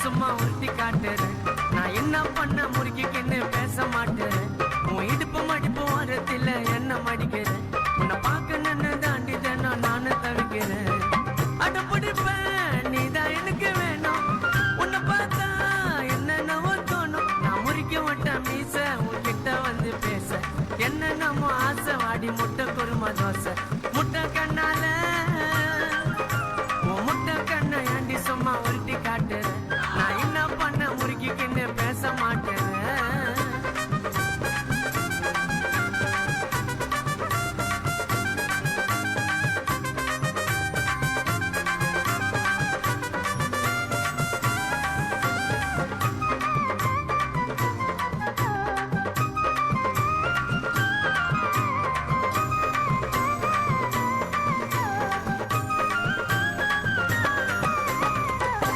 சும்மா உருட்டி காட்டுறேன் நான் என்ன பண்ண முறுக்கின்னு பேச மாட்டேன் உன் இடுப்பு மடிப்பு வாரத்தில் என்ன மடிக்கிறேன் உன்னை பார்க்கணுன்னு தாண்டி தானே நானும் தவிக்கிறேன் அடப்பிடிப்பேன் நீதான் எனக்கு வேணும் உன்னை பார்த்தா என்னென்னவோ தோணும் நான் முறிக்க மாட்டேன் மீச உன்கிட்ட வந்து பேச என்னென்னமோ ஆசை வாடி முட்டை குருமா தோசை முட்டை கண்ணால உன் முட்டை கண்ணை ஏண்டி சும்மா உருட்டி காட்டுறேன் நான் என்ன பண்ண முறுக்கின்னு பேச மாட்டேன்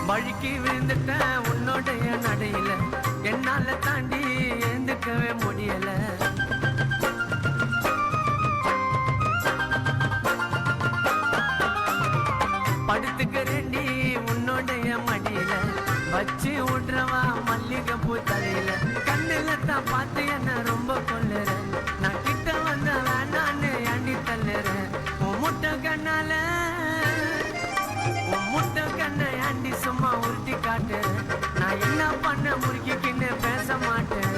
வழுக்கி விழுந்துட்டேன் உன்னோடைய நடையில என்னால தாண்டி எழுந்துக்கவே முடியல படுத்துக்கிறேன்டி உன்னோடைய மடியில வச்சு விடுறவா மல்லிகை பூ தலையில கண்ணுல தான் பார்த்து என்ன ரொம்ப கொள்ளுறேன் நான் கிட்ட வந்த வேணான்னு ஏண்டி தள்ளுறேன் உன் முட்டை கண்ணால முட்டை கண்ணை ஆண்டி சும்மா உருட்டி காட்டு நான் என்ன பண்ண முறுக்கின்னு பேச மாட்டேன்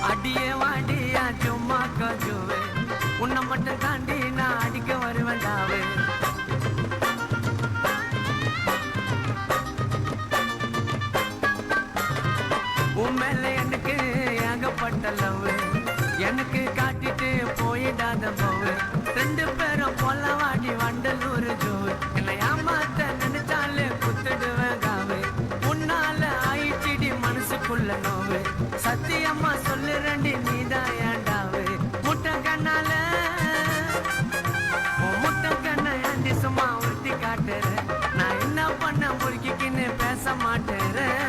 அடியே வாடியா சும்மா கஜுவே உன்னை மட்டும் தாண்டி நான் அடிக்க வருவேன்டாவே உன் மேல எனக்கு ஏகப்பட்ட லவ் எனக்கு காட்டிட்டு போயிடாத போவு ரெண்டு பேரும் பொல்ல வாடி வண்டலூர் ஜோவு என்னை ஏமாத்த நினைச்சாலே குத்துடுவேன் காவு உன்னால ஆயிடுச்சிடி மனசுக்குள்ள நோவு சத்தியம்மா சொல்லுறேன்டி நீதான் ஏண்டாவு முட்டை கண்ணால முட்டை கண்ணை ஏண்டி சும்மா உருட்டி காட்டுறேன் நான் என்ன பண்ண முறுக்கின்னு பேச மாட்டேறேன்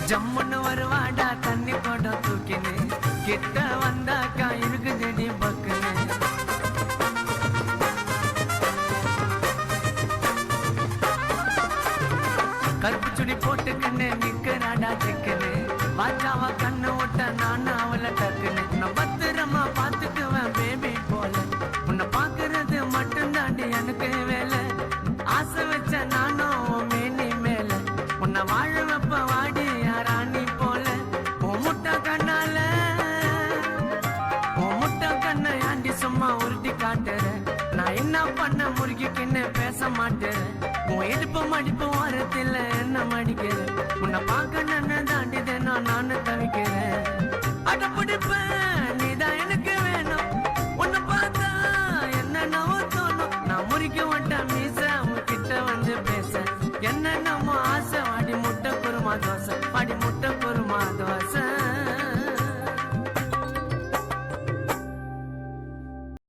ஜம்முன்னு வருவாடா தண்ணி போட தூக்கின்னு கிட்ட வந்தாக்கா இருக்கு செடி பக்குன்னு கருப்பு சுடி போட்டுக்கன்னு நிக்கிறாடா சிக்கன்னு வாச்சாவா கண்ணு விட்ட நானும் அவளை டக்குன்னு நான் பத்திரமா பார்த்துக்குவேன் பேபி போல உன்னை பாக்குறது மட்டும் தாண்டி எனக்கு வேலை ஆசை வச்ச நானும் மேனி மேல உன்னை வாழ வைப்ப வாடி ராணி போல உன் முட்டை கண்ணால உன் முட்டை கண்ணை ஆண்டி சும்மா உருட்டி காட்டுறேன் நான் என்ன பண்ண முறுக்கின்னு பேச மாட்டேன் உன் இடுப்பு மடிப்பு வாரத்தில் என்ன மடிக்கிறேன் உன்னை பார்க்க நான் தாண்டி நானும் தவிக்கிறேன் அடப்பிடிப்பேன்